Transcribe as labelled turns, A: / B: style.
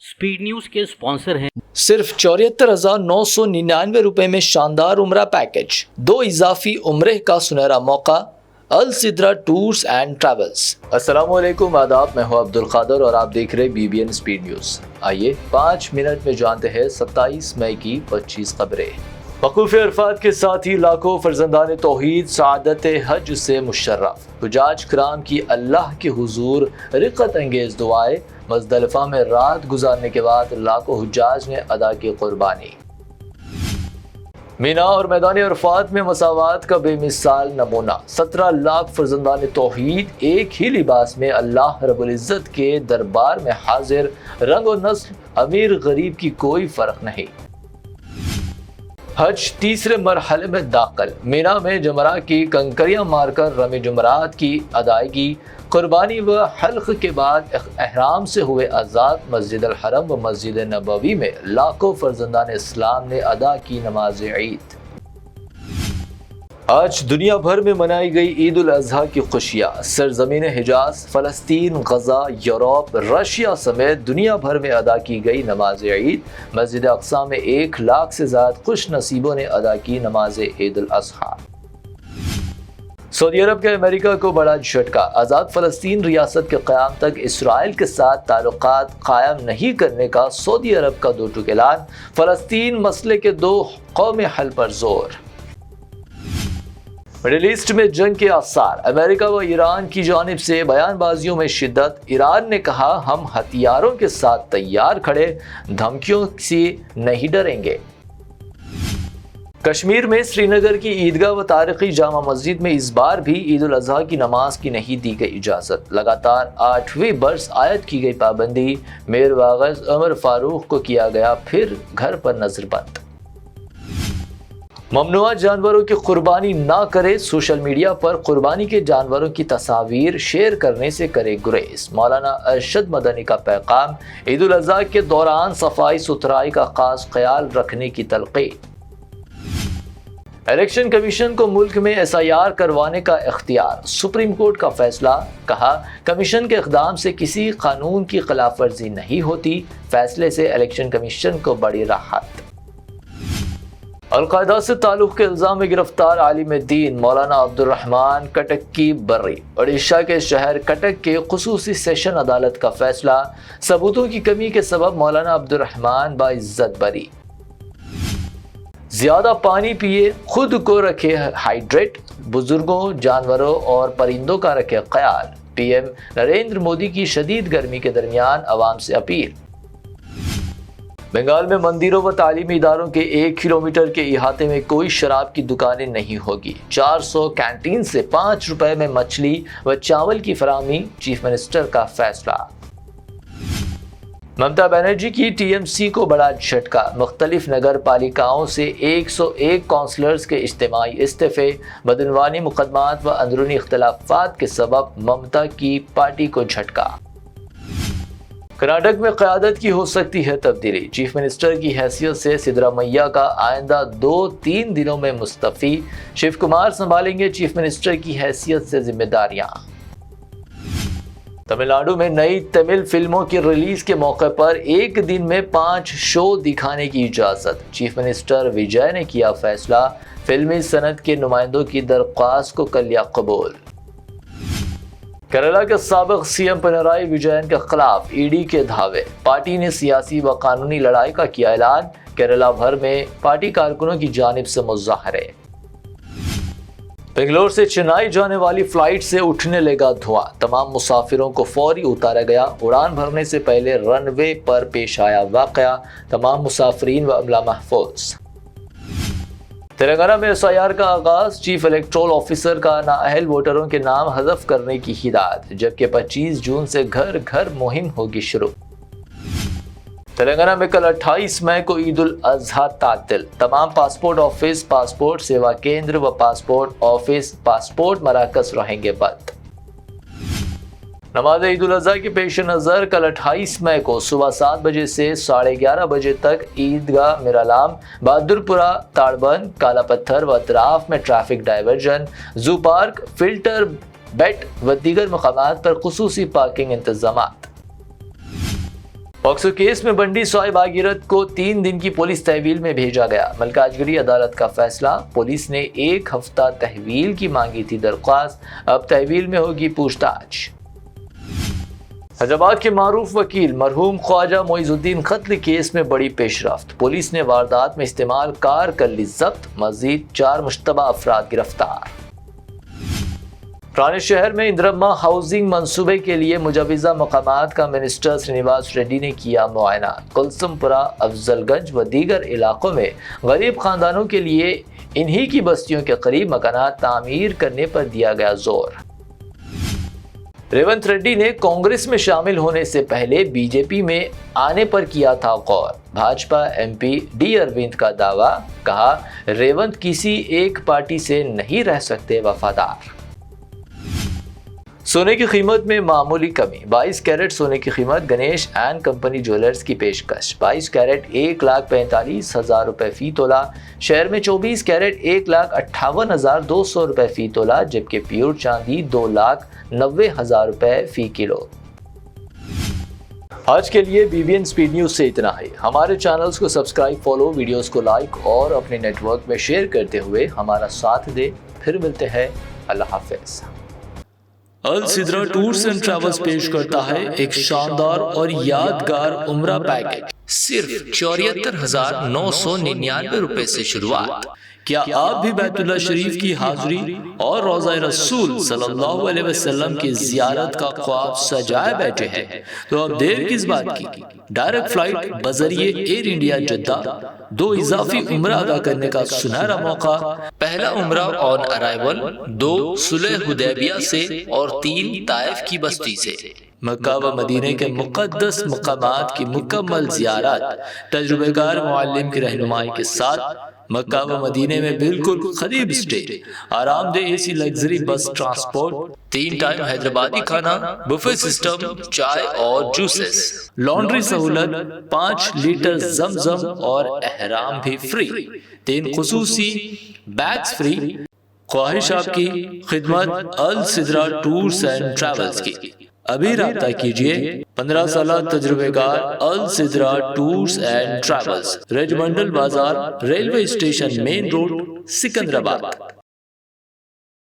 A: Speed news के sponsor हैं
B: सिर्फ 74,999 रुपए में शानदार उम्रा पैकेज, 2 इजाफी उम्रे का सुनहरा मौका। अल सिद्रा टूर्स एंड ट्रैवल्स। अस्सलामुअलैकुम, आदाब। मैं हूं अब्दुल कादर और आप देख रहे BBN स्पीड न्यूज। आइए 5 मिनट में जानते हैं 27 मई की 25 खबरें। वकूफ अरफात के साथ ही लाखों फर्जंदान तौहीद सआदत हज से मुशर्रफ। हुजाज कराम की अल्लाह के हुजूर रिक़त अंगेज़ दुआएं। मुज़दलिफ़ा में रात गुजारने के बाद लाखों हुजाज ने अदा की कुर्बानी। मीना और मैदान अरफात में मसावात का बेमिसाल नमूना। 17 लाख फर्जंदान तौहीद एक ही लिबास में अल्लाह रब्बुल इज़्ज़त के दरबार में हाजिर। रंग और नस्ल, अमीर गरीब की कोई फ़र्क नहीं। हज तीसरे मरहले में दाखिल। मीना में जमरा की कंकरियां मारकर रमी जुमरात की अदायगी, कुर्बानी व हल्क के बाद एहराम से हुए आज़ाद। मस्जिद अल हरम व मस्जिद नबवी में लाखों फर्जंदान इस्लाम ने अदा की नमाज ईद। आज दुनिया भर में मनाई गई ईद उल अज़हा की खुशियाँ। सरज़मीन हिजाज, फ़लस्तीन, गज़ा, यूरोप, रशिया समेत दुनिया भर में अदा की गई नमाज ईद। मस्जिद अक़सा में 1 लाख से ज़्यादा खुश नसीबों ने अदा की नमाज ईद उल अज़हा। सऊदी अरब के अमेरिका को बड़ा झटका। आज़ाद फ़लस्तीन रियासत के क़याम तक इसराइल के साथ ताल्लुकात कायम नहीं करने का सऊदी अरब का दो टूक ऐलान। फ़लस्तीन मसले के 2 कौमी हल पर जोर। मिडिल ईस्ट में जंग के आसार। अमेरिका व ईरान की जानिब से बयानबाजियों में शिद्दत। ईरान ने कहा, हम हथियारों के साथ तैयार खड़े, धमकियों से नहीं डरेंगे। कश्मीर में श्रीनगर की ईदगाह व तारीखी जामा मस्जिद में इस बार भी ईद उल अज़हा की नमाज की नहीं दी गई इजाज़त। लगातार 8वीं बरस आयद की गई पाबंदी। मेयर वागज़ उमर फारूक को किया गया फिर घर पर नजरबंद। ममनुआ जानवरों की कुर्बानी ना करे। सोशल मीडिया पर कुर्बानी के जानवरों की तस्वीर शेयर करने से करे गुरेज। मौलाना अरशद मदनी का पैगाम। ईद उल अज़हा के दौरान सफाई सुथराई का खास ख्याल रखने की तलक़ीन। इलेक्शन कमीशन को मुल्क में SIR करवाने का इख्तियार। सुप्रीम कोर्ट का फैसला। कहा, कमीशन के इक़दाम से किसी कानून की खिलाफ वर्जी नहीं होती। फैसले से इलेक्शन कमीशन को बड़ी राहत। अल-कायदा से ताल्लुक़ के इल्ज़ाम में गिरफ्तार आलिम दीन मौलाना अब्दुर्रहमान कटक की बर्री। ओडिशा के शहर कटक के ख़ुसूसी सेशन अदालत का फैसला। सबूतों की कमी के सबब मौलाना अब्दुर्रहमान बाइज्जत बरी। ज़्यादा पानी पिए, खुद को रखे हाइड्रेट। बुजुर्गों, जानवरों और परिंदों का रखे ख्याल। PM नरेंद्र मोदी की शदीद गर्मी के दरमियान अवाम से अपील। बंगाल में मंदिरों व तालीमी इदारों के 1 किलोमीटर के इहाते में कोई शराब की दुकानें नहीं होगी। 400 कैंटीन से 5 रुपए में मछली व चावल की फराहमी। चीफ मिनिस्टर का फैसला। ममता बनर्जी की TMC को बड़ा झटका। मुख्तलिफ नगर पालिकाओं से 101 काउंसलर्स के इज्तिमाई इस्तीफे। बदनवानी मुकदमात व अंदरूनी इख्तलाफात के सबब ममता की पार्टी को झटका। कर्नाटक में क़यादत की हो सकती है तब्दीली। चीफ मिनिस्टर की हैसियत से सिद्धरामैया का आइंदा 2-3 दिनों में मुस्तफ़ी। शिव कुमार संभालेंगे चीफ मिनिस्टर की हैसियत से जिम्मेदारियां। तमिलनाडु में नई तमिल फिल्मों की रिलीज के मौके पर एक दिन में 5 शो दिखाने की इजाज़त। चीफ मिनिस्टर विजय ने किया फैसला। फिल्मी सनत के नुमाइंदों की दरख्वास्त को कर लिया कबूल। केरला के साबिक CM पिनराई विजयन के खिलाफ ED के धावे। पार्टी ने सियासी व कानूनी लड़ाई का किया ऐलान। केरला भर में पार्टी कारकुनों की जानिब से मुजाहरे। बेंगलोर से चेन्नई जाने वाली फ्लाइट से उठने लगा धुआं। तमाम मुसाफिरों को फौरी उतारा गया। उड़ान भरने से पहले रनवे पर पेश आया वाकया। तमाम मुसाफिरीन व अमला महफूज। तेलंगाना में SIR का आगाज। चीफ इलेक्टोरल ऑफिसर का नाअहल वोटरों के नाम हज़फ करने की हिदायत, जबकि 25 जून से घर घर मुहिम होगी शुरू। तेलंगाना में कल 28 मई को ईद उल अज़हा तातिल। तमाम पासपोर्ट ऑफिस, पासपोर्ट सेवा केंद्र व पासपोर्ट ऑफिस, पासपोर्ट मराकज़ रहेंगे बंद। नमाज ईद उल अज़हा के पेश नज़र कल 28 मई को सुबह 7 बजे से 11:30 बजे तक ईदगाह मिरालाम, बहादुरपुरा, ताड़बंद, काला पत्थर व अतराफ में traffic diversion, zoo park, filter bed व दीगर मकामात पर खुसूसी पार्किंग इंतजामात। پاکسو کیس میں بنڈی صاحب آگیرت کو 3 دن کی پولیس تحویل میں بھیجا گیا۔ ملکاجگری عدالت کا فیصلہ، پولیس نے 1 ہفتہ تحویل کی مانگی تھی درخواست، اب تحویل میں ہوگی پوچھ تاچھ۔ حیدرآباد کے معروف وکیل مرحوم خواجہ معیز الدین قتل کیس میں بڑی پیش رفت، پولیس نے واردات میں استعمال کار کر لی ضبط، مزید 4 مشتبہ افراد گرفتار۔ پرانے شہر میں اندرما ہاؤسنگ منصوبے کے لیے مجوزہ مقامات کا منسٹر سرینواس ریڈی نے کیا معائنہ، کلثم پورہ، افضل گنج و دیگر علاقوں میں غریب خاندانوں کے لیے انہی کی بستیوں کے قریب مکانات تعمیر کرنے پر دیا گیا زور۔ ریونت ریڈی نے کانگریس میں شامل ہونے سے پہلے بی جے پی میں آنے پر کیا تھا غور، Bhajpa M P D Arvind کا دعویٰ، کہا ریونت کسی ایک پارٹی سے نہیں رہ سکتے وفادار۔ سونے کی قیمت میں معمولی کمی، 22 کیرٹ سونے کی قیمت گنیش اینڈ کمپنی جیولرز کی پیشکش، 22 کیرٹ 1,45,000 روپے فی تولہ، شہر میں 24 کیرٹ 1,58,200 روپے فی تولہ، جبکہ پیور چاندی 2,90,000 روپے فی کلو۔ آج کے لیے B B N speed news سے اتنا ہی۔ ہمارے چینلز کو سبسکرائب، فالو، ویڈیوز کو لائک اور اپنے نیٹ ورک میں شیئر کرتے ہوئے ہمارا ساتھ دیں۔ پھر ملتے ہیں، اللہ حافظ۔ السدرا ٹورز اینڈ ٹریولز پیش کرتا ہے ایک شاندار اور یادگار عمرہ پیکج، صرف 74,999 روپے سے شروعات۔ کیا آپ بھی بیت اللہ شریف کی حاضری اور روضہ رسول صلی اللہ علیہ وسلم کی زیارت کا خواب سجائے بیٹھے ہیں؟ تو اب دیر کس بات کی؟ ڈائریکٹ فلائٹ بذریعے ایئر انڈیا جدہ، 2 اضافی عمرہ ادا کرنے کا سنہرا موقع۔ پہلا عمرہ آن ارائیول 2 صلح حدیبیہ سے اور 3 طائف کی بستی سے۔ مکہ و مدینہ کے مقدس مقامات کی مکمل زیارت، تجربہ کار معلم کی رہنمائی کے ساتھ۔ مکہ و مدینہ میں بالکل قریب اسٹے، آرام دہ اے سی لگژری بس ٹرانسپورٹ، 3 ٹائم حیدرآبادی کھانا، بفے سسٹم، چائے اور جوسز، لانڈری سہولت، 5 لیٹر زمزم اور احرام بھی فری، 3 خصوصی بیگز فری۔ خواہش آپ کی خدمت السدرا ٹورز اینڈ ٹریولز کی، ابھی رابطہ کیجئے۔ 15 سالہ تجربے کار السدرا ٹورز اینڈ ٹریولز، رج منڈل بازار، railway station, main road, Secunderabad.